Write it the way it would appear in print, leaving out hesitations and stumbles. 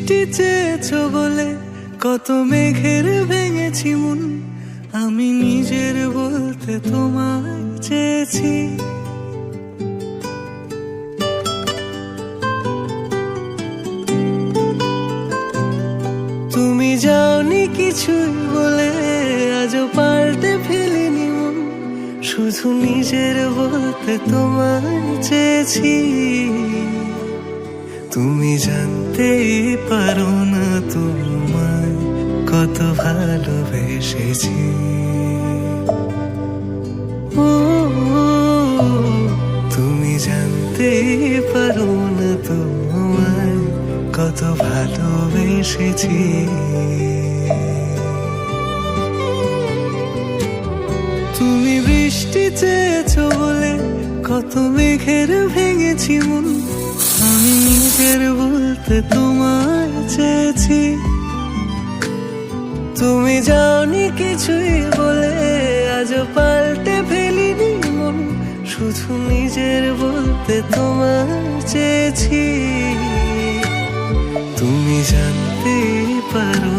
বৃষ্টি চেয়েছো বলে কত মেঘের ভেঙেছি মন, আমি নিজের বলতে তোমায় চেয়েছি। তুমি যাওনি কিছুই বলে আজও পাল্টে ফেলিনি মন, শুধু নিজের বলতে তোমায় চেয়েছি। তুমি জানতেই পারো না তোমায় কত ভালোবেসেছি। ও তুমি জানতেই পারো না তোমায় কত ভালোবেসেছি। তুমি বৃষ্টি চেয়েছো বলে কত মেঘের ভেঙেছি মন, আমি নিজের বলতে তোমায় চেয়েছি। তুমি যাওনি কিছুই বলে আজও পাল্টে ফেলিনি মন, শুধু নিজের বলতে তোমায় চেয়েছি। তুমি জানতেই পারো